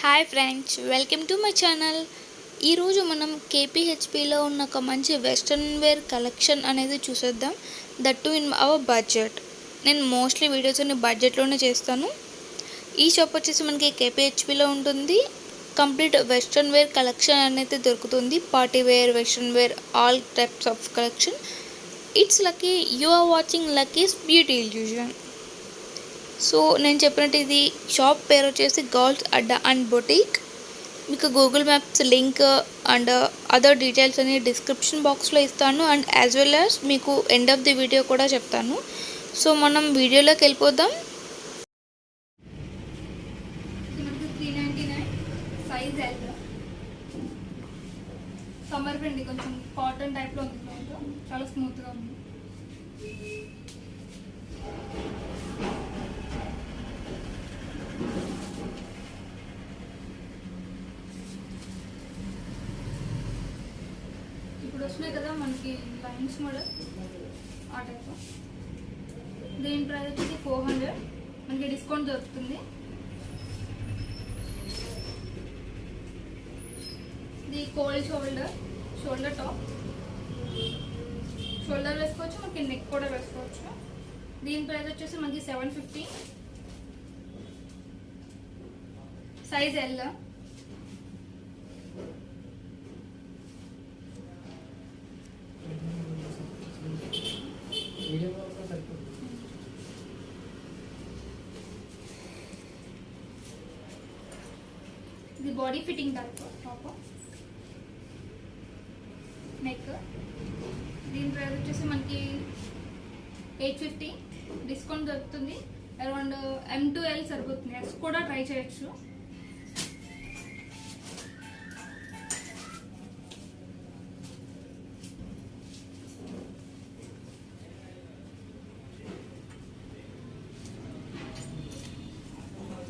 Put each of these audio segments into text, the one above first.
Hi friends, welcome to my channel. ఈరోజు మనం కేపీహెచ్పిలో ఉన్న ఒక మంచి వెస్ట్రన్ వేర్ కలెక్షన్ అనేది చూసేద్దాం. That to in our budget. నేను మోస్ట్లీ వీడియోస్ అన్ని బడ్జెట్లోనే చేస్తాను. ఈ షాప్ వచ్చేసి మనకి కేపీహెచ్పిలో ఉంటుంది. కంప్లీట్ వెస్ట్రన్ వేర్ కలెక్షన్ అనేది దొరుకుతుంది. Party wear, western wear, all types of collection. It's lucky you are watching lucky's beauty illusion. So నేను చెప్పినట్టు ఇది షాప్ పేరు వచ్చేసి గర్ల్స్ అడ్డా అండ్ బొటీక్. మీకు Google maps link and other details అని description బాక్స్లో ఇస్తాను. అండ్ యాజ్ వెల్ యాజ్ మీకు ఎండ్ ఆఫ్ ది వీడియో కూడా చెప్తాను. సో మనం వీడియోలోకి వెళ్ళిపోదాం. సైజ్ ఎల్, సమ్మర్ ఫ్రెండ్లీ, కొంచెం కాటన్ టైప్లో ఉంది, చాలా స్మూత్గా ఉంది. ఇప్పుడు వస్తున్నాయి కదా మనకి లైన్స్ మోడల్, ఆ టైప్. దీని ప్రైస్ వచ్చేసి 400. మనకి డిస్కౌంట్ దొరుకుతుంది. ఇది కోల్డ్ షోల్డర్ టాప్. షోల్డర్ వేసుకోవచ్చు, మనకి నెక్ కూడా వేసుకోవచ్చు. దీని ప్రైస్ వచ్చేసి మనకి 750. Size L. ఇది body fitting type top. Neck. దీని ప్రైస్ వచ్చేసి మనకి 850. డిస్కౌంట్ దొరుకుతుంది. అరౌండ్ M to L సరిపోతుంది. ఎక్స్ కూడా ట్రై చేయొచ్చు.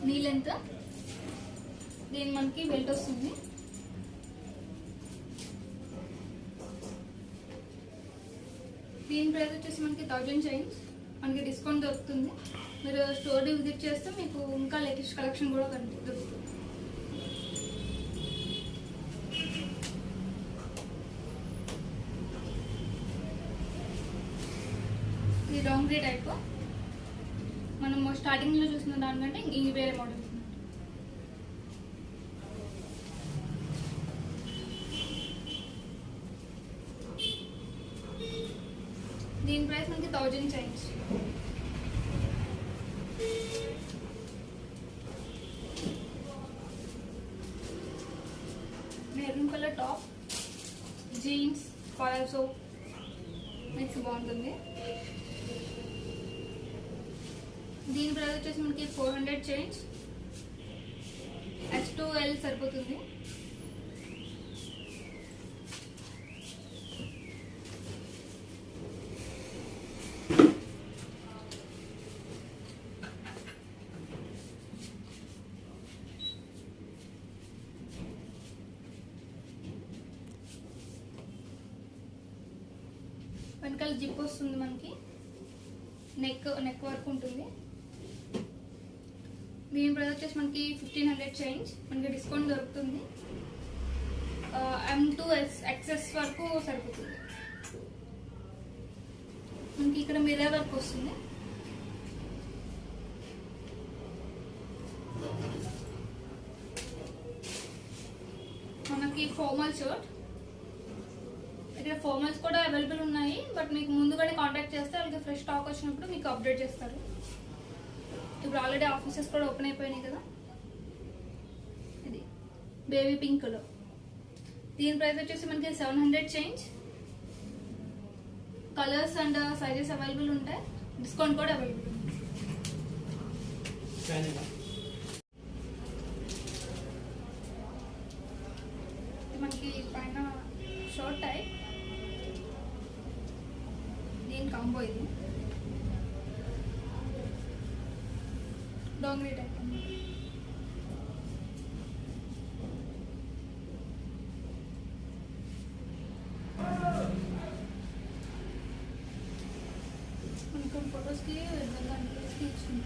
Knee length. దీని మనకి బెల్ట్ వస్తుంది. దీని ప్రైస్ వచ్చేసి మనకి 1000 చేంజ్. మనకి డిస్కౌంట్ దొరుకుతుంది. మీరు స్టోర్ని విజిట్ చేస్తే మీకు ఇంకా లేటెస్ట్ కలెక్షన్ కూడా దొరుకుతుంది. ఇది లాంగ్ టైప్. మనం స్టార్టింగ్లో చూసిన దానికంటే ఇది వేరే మోడల్. దీని ప్రైస్ మనకి 1000 change. Maroon colour top, jeans, palazzo mix బాగుంటుంది. దీని ప్రైస్ వచ్చేసి మనకి 400 చేంజ్. S to L సరిపోతుంది. వెనకాల జిప్ వస్తుంది. మనకి నెక్ వర్క్ ఉంటుంది. దీని ప్రైస్ వచ్చేసి మనకి 1500 చేంజ్. మనకి డిస్కౌంట్ దొరుకుతుంది. M to XS వరకు సరిపోతుంది. మనకి ఇక్కడ మిర్రర్ వర్క్ వస్తుంది. మనకి ఫార్మల్ షర్ట్. ఇక్కడ ఫార్మల్స్ కూడా అవైలబుల్ ఉన్నాయి. బట్ మీకు ముందుగానే కాంటాక్ట్ చేస్తే వాళ్ళకి ఫ్రెష్ స్టాక్ వచ్చినప్పుడు మీకు అప్డేట్ చేస్తారు. ఇప్పుడు ఆల్రెడీ ఆఫీసెస్ కూడా ఓపెన్ అయిపోయినాయి కదా. ఇది బేబీ పింక్ లో. దీని ప్రైస్ వచ్చేసి మనకి 700 change. Colours and sizes available ఉంటాయి. డిస్కౌంట్ కూడా అవైలబుల్ ఉంది. మనకి పైన షార్ట్ టైప్. దీని కాంబో ఇది డోంగ్రీ టైప్. మనకు ఫొటోస్కి ఇచ్చింది.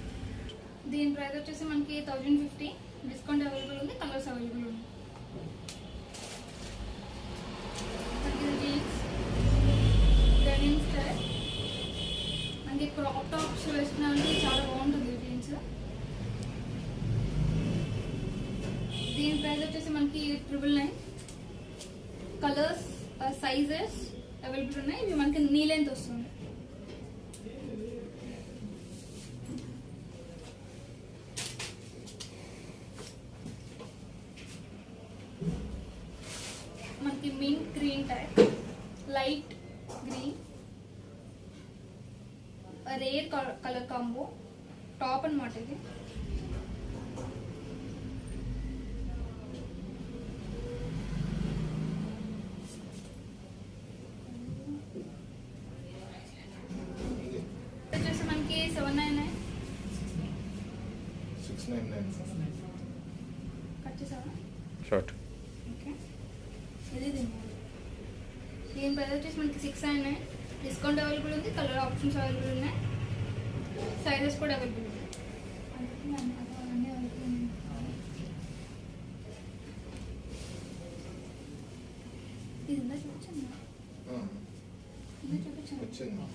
దీని ప్రైస్ వచ్చేసి మనకి 1050. డిస్కౌంట్ అవైలబుల్ ఉంది. కలర్స్ టాప్స్ వేసుకోవడానికి చాలా బాగుంటుంది జీన్స్. దీని ప్రైస్ వచ్చేసి మనకి 999. కలర్స్ సైజెస్ అవైలబుల్ ఉన్నాయి. ఇవి మనకి నీ లెంత్ వస్తుంది. మనకి mint green type, light green, rare colour combo top అన్నమాట ఇది. వచ్చేసి మనకి 799. 699. కట్ చేసావా? షార్ట్. ఓకే, ఇది దీని ప్రైస్ వచ్చేసి మనకి 699. డిస్కౌంట్ అవైలబుల్ ఉంది, కలర్ ఆప్షన్స్ అవైలబుల్ ఉన్నాయి, సైజెస్ కూడా అవైలబుల్ ఉన్నాయి. అన్నీ అవైలబుల్ ఉన్నాయి. ఇది ఉందా చూపించండి, ఇది చూపించండి. వచ్చింది.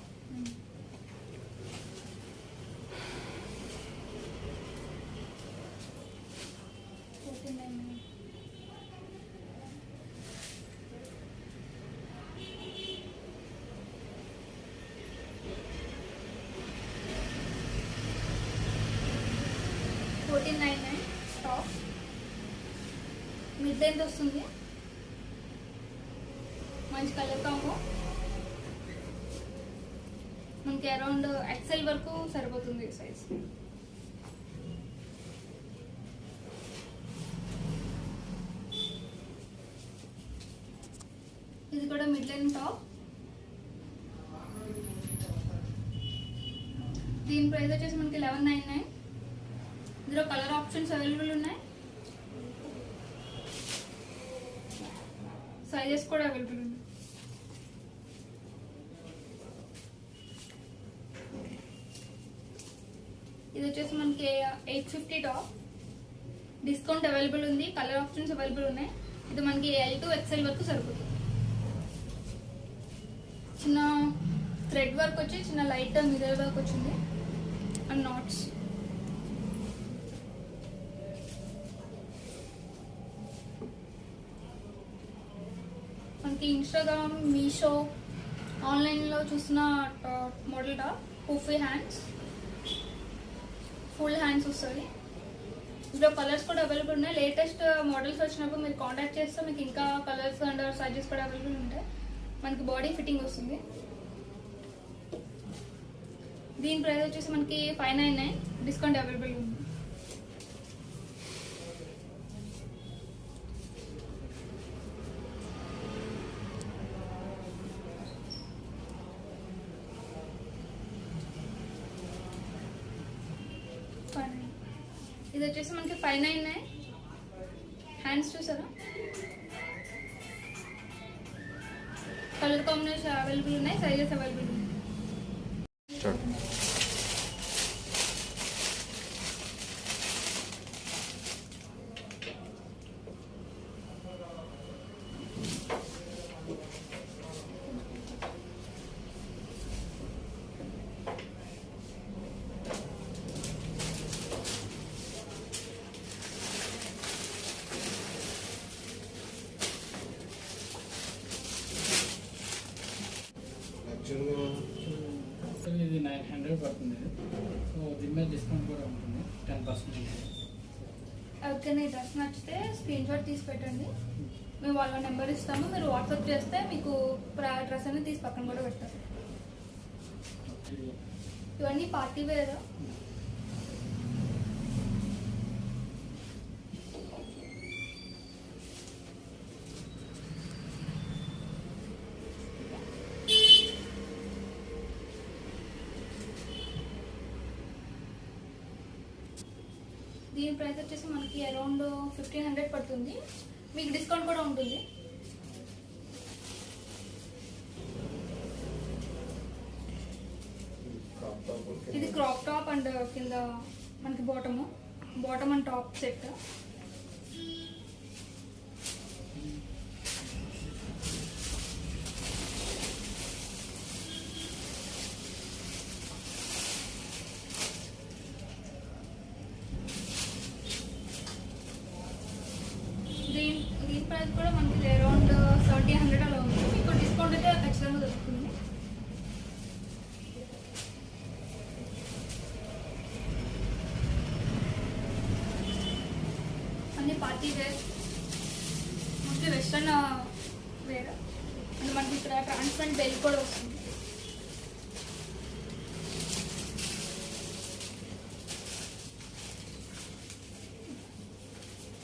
$14.99 టాప్, మిడ్ లెంత్ వస్తుంది, మంచి కలర్ కాంబో. మనకి అరౌండ్ ఎక్సెల్ వరకు సరిపోతుంది సైజ్. ఇది కూడా మిడ్ లెంత్ టాప్. దీని ప్రైస్ వచ్చేసి మనకి 1199. ఇందులో కలర్ ఆప్షన్స్ అవైలబుల్ ఉన్నాయి, సైజెస్ కూడా అవైలబుల్ ఉన్నాయి. ఇది వచ్చేసి మనకి 850 టాప్. డిస్కౌంట్ అవైలబుల్ ఉంది, కలర్ ఆప్షన్స్ అవైలబుల్ ఉన్నాయి. ఇది మనకి L to XL వరకు సరిపోతుంది. చిన్న థ్రెడ్ వర్క్ వచ్చి చిన్న లైట్ మిర్రర్ వర్క్ వచ్చింది అండ్ నాట్స్. మనకి ఇన్స్టాగ్రామ్, మీషో, ఆన్లైన్లో చూసిన model top. Puffy hands, full hands వస్తుంది. ఇందులో కలర్స్ కూడా అవైలబుల్ ఉన్నాయి. లేటెస్ట్ మోడల్స్ వచ్చినప్పుడు మీరు కాంటాక్ట్ చేస్తే మీకు ఇంకా కలర్స్ అండ్ సైజెస్ కూడా అవైలబుల్ ఉంటాయి. మనకి బాడీ ఫిట్టింగ్ వస్తుంది. దీని ప్రైస్ వచ్చేసి మనకి 599. డిస్కౌంట్ అవైలబుల్ ఉంది. ఇది వచ్చేసి మనకి 599. హ్యాండ్స్ చూసారా, కలర్ కాంబినేషన్ అవైలబుల్ ఉన్నాయి, సైజెస్ అవైలబుల్ ఉన్నాయి. ఇది 900 పడుతుంది. సో దీని మీద డిస్కౌంట్ కూడా ఉంటుంది 10%. ఓకేనా, ఈ డ్రెస్ నచ్చితే స్క్రీన్ షాట్ తీసి పెట్టండి, మేము వాళ్ళ నెంబర్ ఇస్తాము. మీరు వాట్సాప్ చేస్తే మీకు డ్రెస్ అనేది తీసి పక్కన కూడా పెడతారు. ఇవన్నీ పార్టీ వేర్. దీని ప్రైస్ వచ్చేసి మనకి అరౌండ్ 1500 పడుతుంది. మీకు డిస్కౌంట్ కూడా ఉంటుంది. ఇది క్రాప్ టాప్ అండ్ కింద మనకి బాటమ్ అండ్ టాప్ సెట్. దీని ప్రైస్ కూడా మనకి అరౌండ్ 1700 అలా ఉంది. మీకు డిస్కౌంట్ అయితే ఖచ్చితంగా దొరుకుతుంది. అన్ని party wear, mostly western wear. And మనకి ఇక్కడ ట్రాన్స్పరెంట్ బెల్ట్ కూడా వస్తుంది.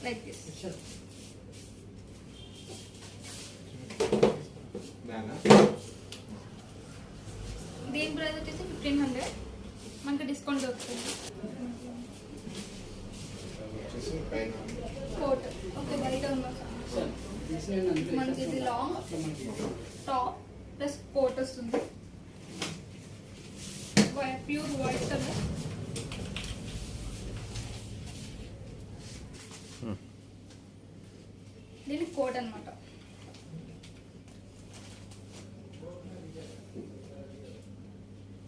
Like this. దీని ప్రైస్ వచ్చేసి 1500. మనకి డిస్కౌంట్ దొరుకుతుంది. కోట్ ఓకే బయట ఉన్న మనకి ఇది లాంగ్ టాప్ ప్లస్ కోట్ వస్తుంది. Pure white colour. దీనికి కోట్ అన్నమాట.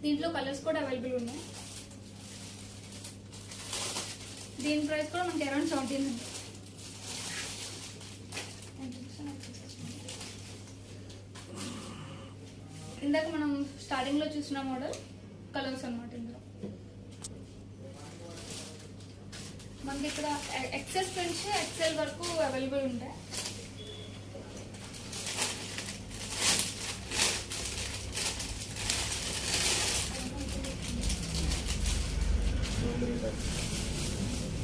దీంట్లో కలర్స్ కూడా అవైలబుల్ ఉన్నాయి. దీని ప్రైస్ కూడా మనకి అరౌండ్ 1700. ఇందాక మనం స్టార్టింగ్ లో చూసిన మోడల్ కలర్స్ అన్నమాట. ఇందులో మనకి ఇక్కడ ఎక్సెస్ నుంచి ఎక్సెల్ వరకు అవైలబుల్ ఉంటాయి.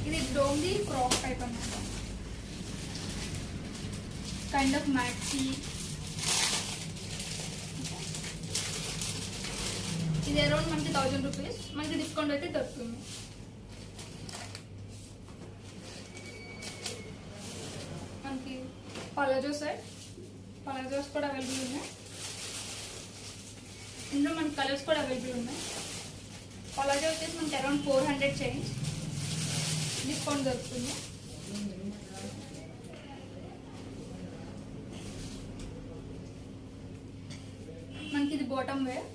ఇది డోంగి ఫ్రాక్ టైప్ అన్నమాట. Kind of maxi. ఇది అరౌండ్ మనకి 1000 రూపీస్. మనకి డిస్కౌంట్ అయితే దొరుకుతుంది. మనకి పలాజో సెట్, పలాజోస్ కూడా అవైలబుల్ ఉన్నాయి. ఇందులో మనకి కలర్స్ కూడా అవైలబుల్ ఉన్నాయి. పలాజో వచ్చేసి మనకి అరౌండ్ 400 చేంజ్ డిస్కౌంట్ దొరుకుతుంది. మనకి ఇది బాటమ్ వేర్.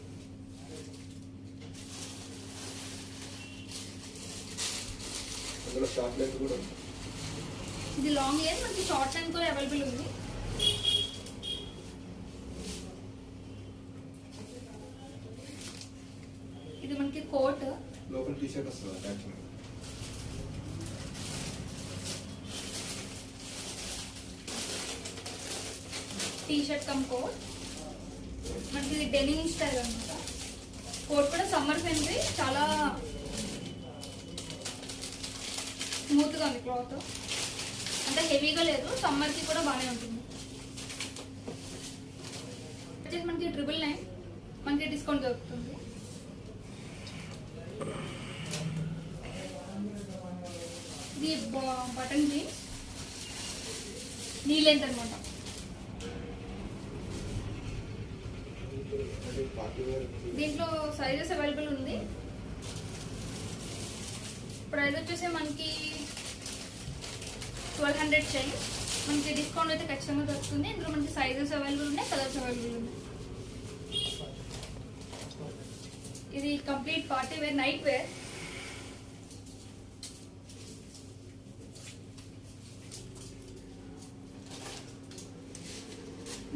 ఇది లాంగ్ లేయర్, మనకి షార్ట్ లైన్ కూడా అవైలబుల్ ఉంది. ఇది మనకి కోట్ లోపల టీ షర్ట్ వస్తుంది. T shirt come coat. మనకి ఇది డెనిమ్ స్టైల్ అనమాట. కోట్ కూడా సమ్మర్ ఫ్రెండ్లీ, చాలా స్మూత్గా ఉంది క్లాత్. అంటే హెవీగా లేదు, సమ్మర్కి కూడా బాగానే ఉంటుంది. వచ్చేసి మనకి 999 మనకి డిస్కౌంట్ దొరుకుతుంది. ఇది బటన్ జీన్స్ నీ లెంత్ అనమాట. దీంట్లో సైజెస్ అవైలబుల్ ఉంది. ప్రైస్ వచ్చేసి మనకి 1200 చేంజ్. మనకి డిస్కౌంట్ అయితే ఖచ్చితంగా దొరుకుతుంది. ఇందులో మనకి సైజెస్ అవైలబుల్ ఉన్నాయి, కలర్స్ అవైలబుల్ ఉన్నాయి. ఇది complete party wear, night wear.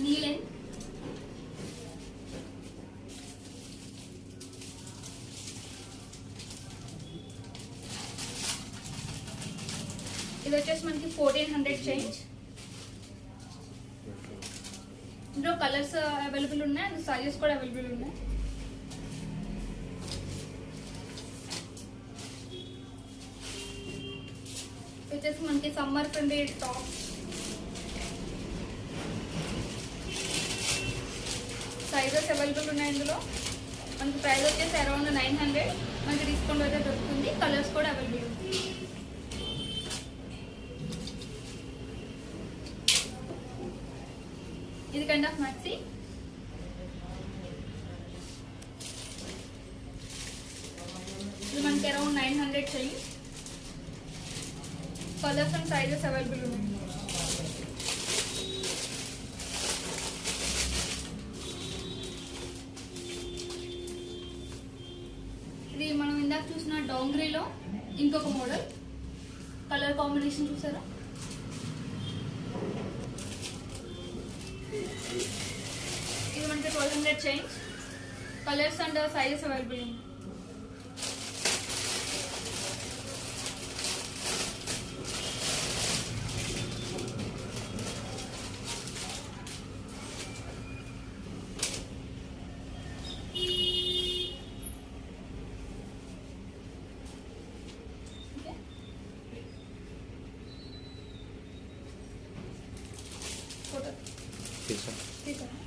Knee length. ఇది వచ్చేసి మనకి 1400 చేంజ్. ఇందులో కలర్స్ అవైలబుల్ ఉన్నాయి అండ్ సైజెస్ కూడా అవైలబుల్ ఉన్నాయి. వచ్చేసి మనకి summer friendly top. Sizes available ఉన్నాయి. ఇందులో మనకి ప్రైస్ వచ్చేసి అరౌండ్ 900. మనకి డిస్కౌంట్ అయితే దొరుకుతుంది. కలర్స్ కూడా అవైలబుల్ ఉంది. ఇది కైండ్ ఆఫ్ మ్యాక్సీ. ఇది మనకి around 900 change. Colours and sizes available ఉన్నాయి. ఇది మనం ఇందాక చూసిన డోంగ్రీలో ఇంకొక మోడల్. కలర్ కాంబినేషన్ చూసారా? 1200 chains, colours and sizes available ఉంది. ఫోటో తీసారా?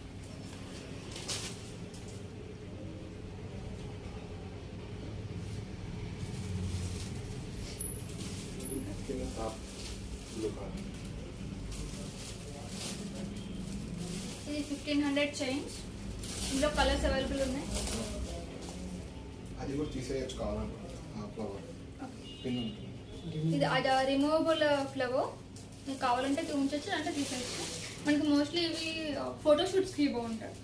కింద టాప్ బ్లూ కలర్. ఇది 1500 చైన్స్, ఇందులో కలర్స్ అవైలబుల్ ఉన్నాయి. అది కూడా తీసేయచ్చు కావాలనుకుంటే ఆ ఫ్లవర్ పిన్ ఉంటుంది. ఇది అది రిమూవబుల్ ఫ్లవర్, మీకు కావాలంటే ఉంచవచ్చు అంటే తీసేయచ్చు. మనకి మోస్ట్లీ ఇవి ఫోటోషూట్స్కి బాగుంటాయి.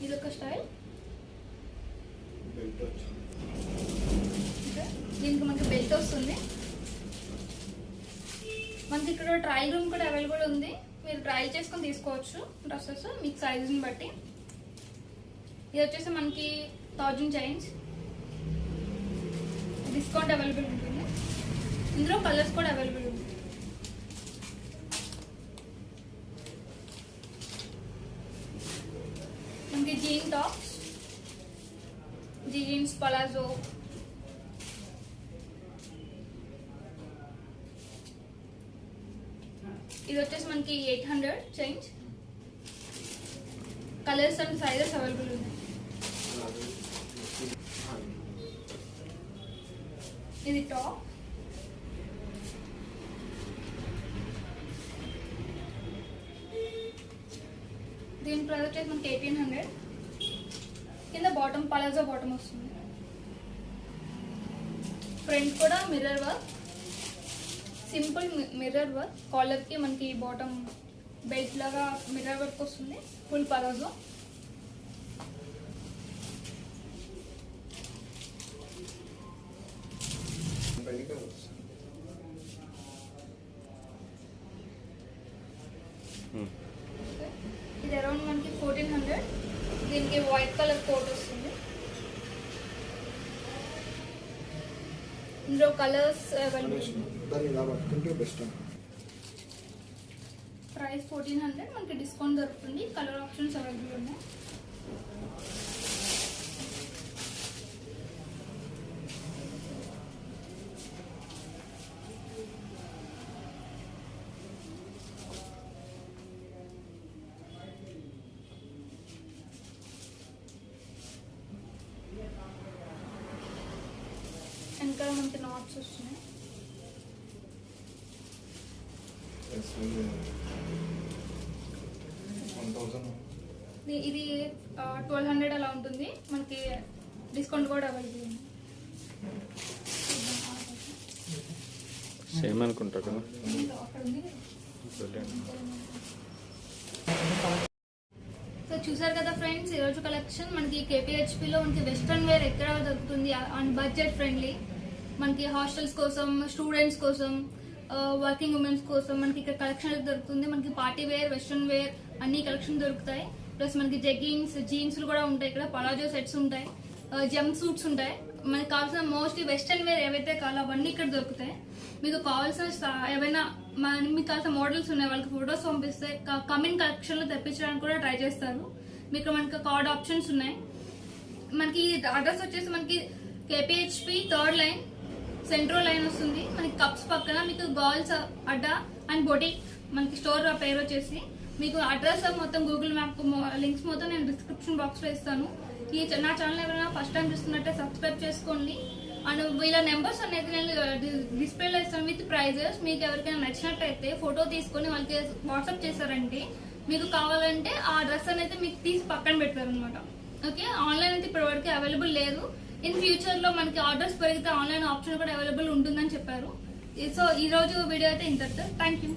ఇది ఒక స్టైల్. బెల్ట్ వచ్చింది. ఓకే, దీనికి మనకి బెల్ట్ వస్తుంది. మనకి ఇక్కడ ట్రయల్ రూమ్ కూడా అవైలబుల్ ఉంది, మీరు ట్రయల్ చేసుకొని తీసుకోవచ్చు డ్రెస్సెస్ మీకు సైజుని బట్టి. ఇది వచ్చేసి మనకి 1000 చైన్స్, డిస్కౌంట్ అవైలబుల్ ఉంటుంది. ఇందులో కలర్స్ కూడా అవైలబుల్ ఉంది. మనకి జీన్ టాప్స్, జీన్స్, పలాజో, ఇది వచ్చేసి మనకి 800 chains, colours and sizes available ఉన్నాయి. ఇది టాప్, దీని ప్రైస్ వచ్చేసి మనకి 1800. కింద బాటమ్ పలాజో బాటమ్ వస్తుంది. ఫ్రంట్ కూడా mirror work, simple mirror work. కాలర్కి మనకి బాటమ్ బెల్ట్ లాగా మిర్రర్ వర్క్ వస్తుంది. Full palazzo. బయట వస్తుంది. ఇది అరౌండ్ మనకి 1400. దీనికి వైట్ కలర్ కోట్ వస్తుంది. ఇందులో కలర్స్ అవైలబుల్. దాన్ని ఇలా పట్టుకుంటే బెస్ట్ అండి. ప్రైస్ 1400, మనకి డిస్కౌంట్ దొరుకుతుంది. కలర్ ఆప్షన్స్ అవైలబుల్ ఉన్నాయి. వెనకాల మనకి నాట్స్ వస్తున్నాయి. Yes, 1000. ఇది 1200 అలా ఉంటుంది. మనకి డిస్కౌంట్ కూడా అవైలబుల్ ఉంది. సేమ్ అనుకుంటా కదా. అక్కడ ఉంది కదా. Brilliant. సో చూసారు కదా ఫ్రెండ్స్, ఈరోజు కలెక్షన్ మనకి కేపీహెచ్పిలో మనకి వెస్ట్రన్ వేర్ ఎక్కడ దొరుకుతుంది అండ్ బడ్జెట్ ఫ్రెండ్లీ. మనకి హాస్టల్స్ కోసం, స్టూడెంట్స్ కోసం, వర్కింగ్ ఉమెన్స్ కోసం మనకి ఇక్కడ కలెక్షన్ దొరుకుతుంది. మనకి పార్టీ వేర్, వెస్ట్రన్ వేర్ అన్ని కలెక్షన్ దొరుకుతాయి. ప్లస్ మనకి జెగ్గిన్స్, జీన్స్లు కూడా ఉంటాయి. ఇక్కడ పలాజో సెట్స్ ఉంటాయి, జంప్ సూట్స్ ఉంటాయి. మనకి కావాల్సిన మోస్ట్లీ వెస్ట్రన్ వేర్ ఏవైతే కావాలో అవన్నీ ఇక్కడ దొరుకుతాయి. మీకు కావాల్సిన ఏవైనా మీకు కావాల్సిన మోడల్స్ ఉన్నాయి, వాళ్ళకి ఫొటోస్ పంపిస్తే కమింగ్ కలెక్షన్లో తెప్పించడానికి కూడా ట్రై చేస్తారు. మీకు మనకి కార్డ్ ఆప్షన్స్ ఉన్నాయి. మనకి అడ్రస్ వచ్చేసి మనకి కేపీహెచ్పి 3rd లైన్, సెంట్రల్ లైన్ వస్తుంది. మనకి కప్స్ పక్కన మీకు గర్ల్స్ అడ్డా అండ్ బొటిక్ మనకి స్టోర్ పేరు వచ్చేసి. మీకు అడ్రస్ మొత్తం గూగుల్ మ్యాప్ లింక్స్ మొత్తం నేను డిస్క్రిప్షన్ బాక్స్లో ఇస్తాను. నా ఛానల్ ఎవరైనా ఫస్ట్ టైం చూస్తున్నట్టే సబ్స్క్రైబ్ చేసుకోండి. అండ్ వీళ్ళ నెంబర్స్ అనేది నేను డిస్ప్లేలో ఇస్తాను విత్ ప్రైజెస్. మీకు ఎవరికైనా నచ్చినట్టయితే ఫోటో తీసుకొని వాళ్ళకి వాట్సాప్ చేశారంటే మీకు కావాలంటే ఆ డ్రెస్ అనేది మీకు తీసి పక్కన పెడతారు అనమాట. ఓకే, ఆన్లైన్ అయితే ఇప్పటివరకు అవైలబుల్ లేదు. ఇన్ ఫ్యూచర్ లో మనకి ఆర్డర్స్ పెరిగితే ఆన్లైన్ ఆప్షన్ కూడా అవైలబుల్ ఉంటుందని చెప్పారు. సో ఈ రోజు వీడియో అయితే ఇంతటితో. Thank you.